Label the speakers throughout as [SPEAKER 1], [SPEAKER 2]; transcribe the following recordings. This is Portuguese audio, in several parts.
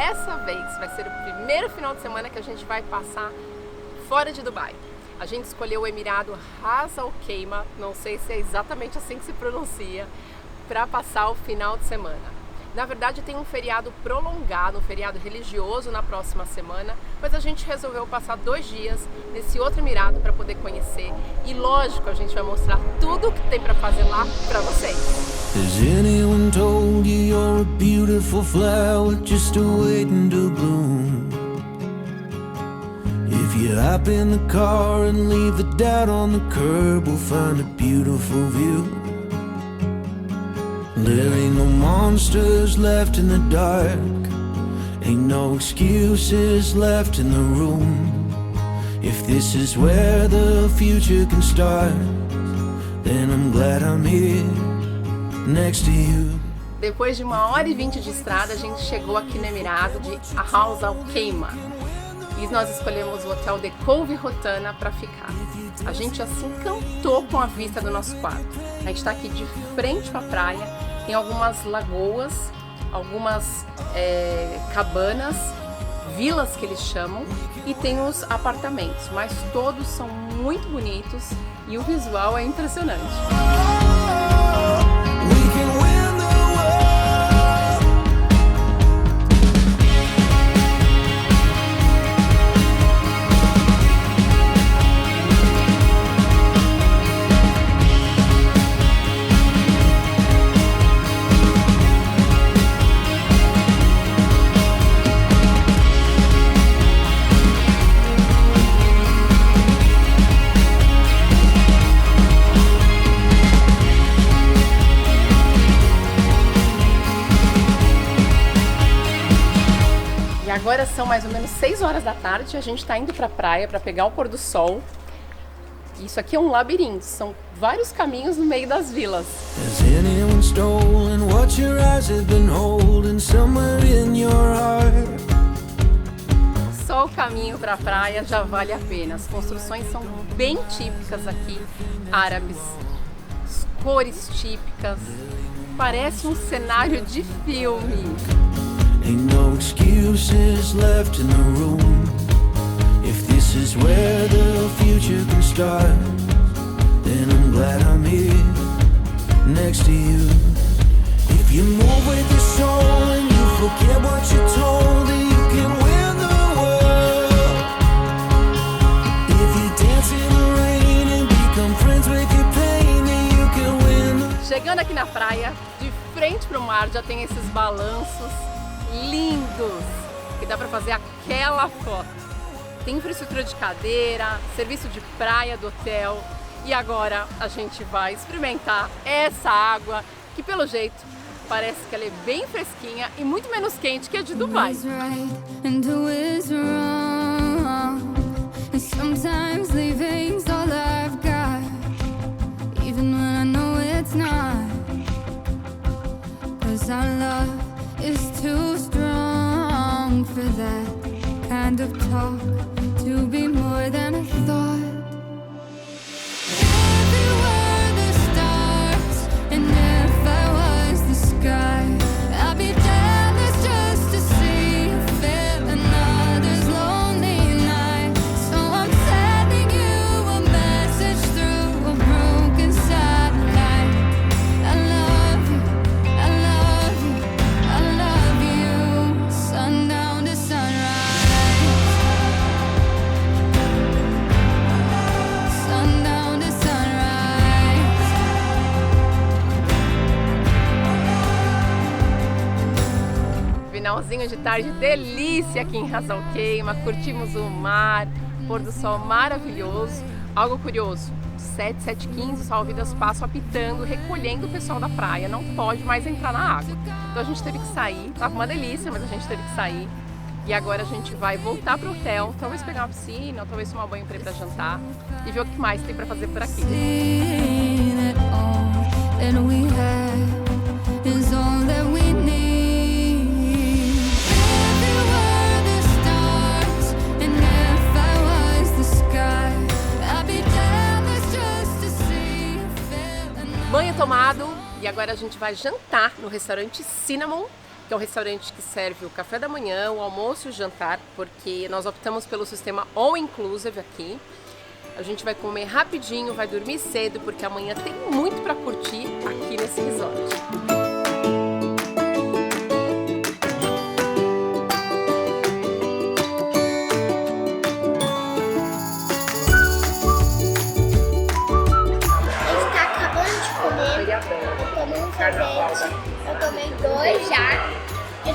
[SPEAKER 1] dessa vez vai ser o primeiro final de semana que a gente vai passar fora de Dubai. A gente escolheu o Emirado Ras Al Khaimah, não sei se é exatamente assim que se pronuncia, para passar o final de semana. Na verdade tem um feriado prolongado, um feriado religioso na próxima semana, mas a gente resolveu passar 2 dias nesse outro Emirado para poder conhecer. E lógico, a gente vai mostrar tudo o que tem para fazer lá para vocês.
[SPEAKER 2] Has anyone told you you're a beautiful flower just waiting to bloom? If you hop in the car and leave the doubt on the curb, we'll find a beautiful view. There ain't no monsters left in the dark, ain't no excuses left in the room. If this is where the future can start, then I'm glad I'm here next to you.
[SPEAKER 1] Depois de 1h20 de estrada, a gente chegou aqui no Emirado de Ras Al Khaimah. E nós escolhemos o hotel The Cove Rotana para ficar. A gente já se encantou com a vista do nosso quarto. A gente está aqui de frente para a praia, tem algumas lagoas, algumas cabanas, vilas que eles chamam, e tem os apartamentos, mas todos são muito bonitos e o visual é impressionante. E agora são mais ou menos 6 horas da tarde, a gente está indo para a praia para pegar o pôr do sol. Isso aqui é um labirinto, são vários caminhos no meio das vilas. Só o caminho para a praia já vale a pena. As construções são bem típicas aqui, árabes, as cores típicas, parece um cenário de filme.
[SPEAKER 2] Ain't no excuses left in the room. If this is where the future can start, then I'm glad I'm here next to you. If you move with your soul and you forget what you're told, then you can win the world. If you dance in the rain and become friends with your pain, then you can win.
[SPEAKER 1] Chegando aqui na praia, de frente para o mar, já tem esses balanços lindos, que dá para fazer aquela foto. Tem infraestrutura de cadeira, serviço de praia do hotel, e agora a gente vai experimentar essa água, que pelo jeito parece que ela é bem fresquinha e muito menos quente que a de Dubai.
[SPEAKER 3] Is too strong for that kind of talk to be more than a thought. If you were the stars and if I was the sky, I'd be jealous just to see you fill another's lonely night. So I'm sending you a message through a broken satellite. I love you, I love you, I love you, sundown to sunrise, sundown to sunrise.
[SPEAKER 1] Finalzinho de tarde, delícia aqui em Ras Al Khaimah, curtimos o mar, pôr do sol maravilhoso. Algo curioso, 7h15 os salva-vidas passam apitando, recolhendo o pessoal da praia, não pode mais entrar na água. Então a gente teve que sair, tava uma delícia, mas a gente teve que sair. E agora a gente vai voltar pro hotel, talvez pegar uma piscina, ou talvez tomar banho para ir para jantar e ver o que mais tem para fazer por aqui.
[SPEAKER 3] Seen it all that we had is all that we need. If you were the stars and if I was the sky, I'd be jealous just to see you fill another.
[SPEAKER 1] Banho tomado e agora a gente vai jantar no restaurante Cinnamon, que é um restaurante que serve o café da manhã, o almoço e o jantar, porque nós optamos pelo sistema All Inclusive aqui. A gente vai comer rapidinho, vai dormir cedo, porque amanhã tem muito para curtir aqui nesse resort.
[SPEAKER 4] Tomei um sorvete, eu tomei 2 já. E a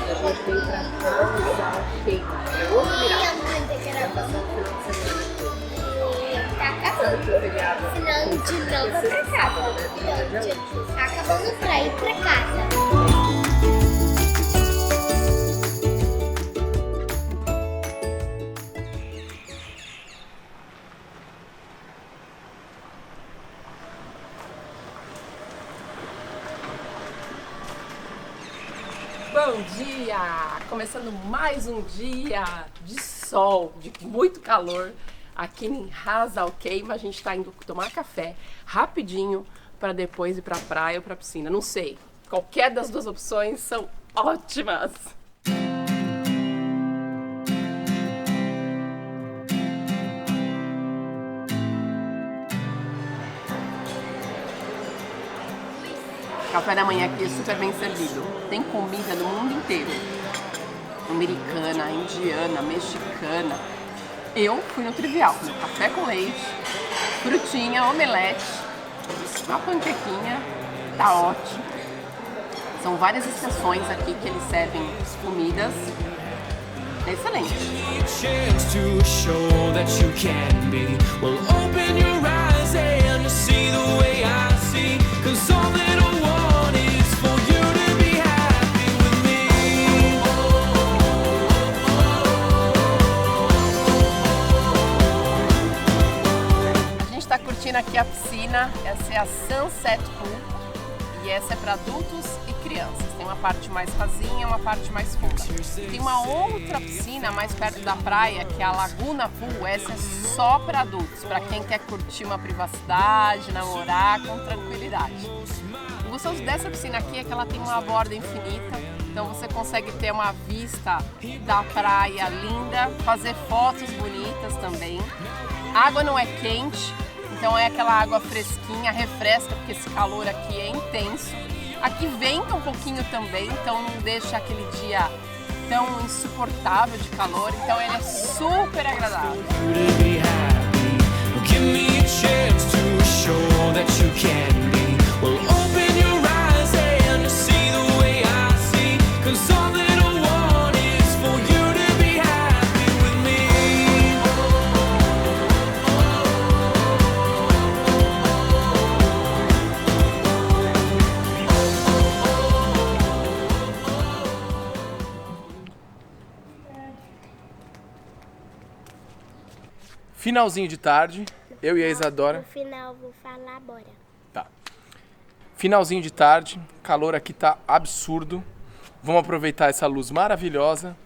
[SPEAKER 4] mãe que era tá acabando. Senão de novo vai pra casa. Então, tá acabando pra ir pra casa.
[SPEAKER 1] Bom dia! Começando mais um dia de sol, de muito calor aqui em Ras Al Khaimah. A gente tá indo tomar café rapidinho para depois ir pra praia ou pra piscina. Não sei, qualquer das duas opções são ótimas! Café da manhã aqui é super bem servido. Tem comida do mundo inteiro. Americana, indiana, mexicana. Eu fui no trivial. Café com leite, frutinha, omelete, uma panquequinha. Tá ótimo. São várias estações aqui que eles servem comidas. É excelente. Curtindo aqui a piscina, essa é a Sunset Pool e essa é para adultos e crianças. Tem uma parte mais rasinha e uma parte mais funda. Tem uma outra piscina mais perto da praia, que é a Laguna Pool. Essa é só para adultos, para quem quer curtir uma privacidade, namorar com tranquilidade. O gostoso dessa piscina aqui é que ela tem uma borda infinita, então você consegue ter uma vista da praia linda, fazer fotos bonitas também. A água não é quente, então é aquela água fresquinha, refresca, porque esse calor aqui é intenso. Aqui venta um pouquinho também, então não deixa aquele dia tão insuportável de calor, então ele é super agradável.
[SPEAKER 5] Finalzinho de tarde, eu e a Isadora.
[SPEAKER 4] No final vou falar bora.
[SPEAKER 5] Tá. Finalzinho de tarde, calor aqui tá absurdo. Vamos aproveitar essa luz maravilhosa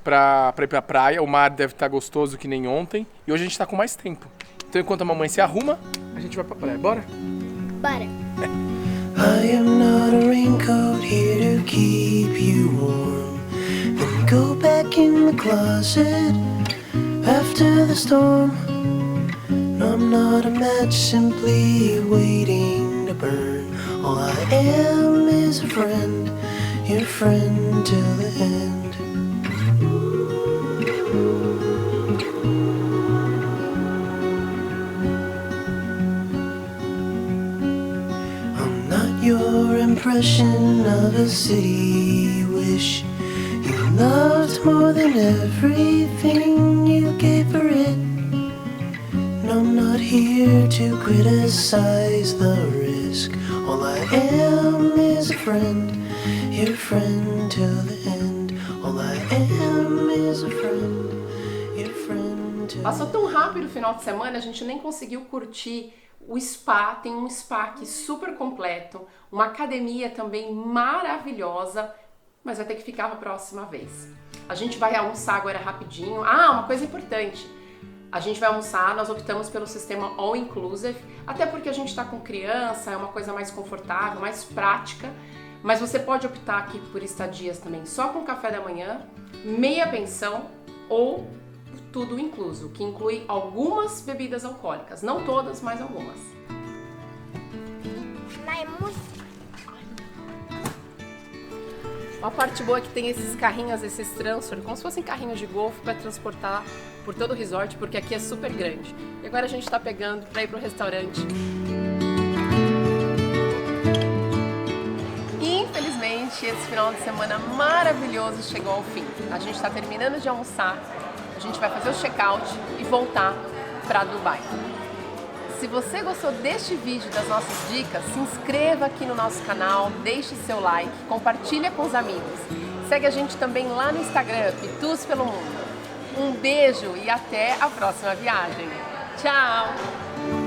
[SPEAKER 5] pra ir pra praia. O mar deve estar gostoso que nem ontem. E hoje a gente tá com mais tempo. Então enquanto a mamãe se arruma, a gente vai pra praia. Bora?
[SPEAKER 4] Bora.
[SPEAKER 2] I am not a raincoat here to keep you warm. Then go back in the closet after the storm. No, I'm not a match simply waiting to burn. All I am is a friend, your friend till the end. I'm not your impression of a city wish. You loved more than everything you gave for it. No, I'm not here to criticize the risk. All I am is a friend, your friend till the end. All I am is a friend, your friend till the end.
[SPEAKER 1] Passou tão rápido o final de semana, a gente nem conseguiu curtir o spa. Tem um spa aqui super completo, uma academia também maravilhosa, mas vai ter que ficar para a próxima vez. A gente vai almoçar agora rapidinho. Ah, uma coisa importante. A gente vai almoçar, nós optamos pelo sistema All Inclusive, até porque a gente está com criança, é uma coisa mais confortável, mais prática, Mas você pode optar aqui por estadias também só com café da manhã, meia pensão ou tudo incluso, que inclui algumas bebidas alcoólicas. Não todas, mas algumas. Uma parte boa é que tem esses carrinhos, esses transfer, como se fossem carrinhos de golfe para transportar por todo o resort, porque aqui é super grande. E agora a gente está pegando para ir pro restaurante. E infelizmente esse final de semana maravilhoso chegou ao fim. A gente está terminando de almoçar, a gente vai fazer o check-out e voltar para Dubai. Se você gostou deste vídeo, das nossas dicas, se inscreva aqui no nosso canal, deixe seu like, compartilha com os amigos. Segue a gente também lá no Instagram, Pitus pelo Mundo. Um beijo e até a próxima viagem. Tchau!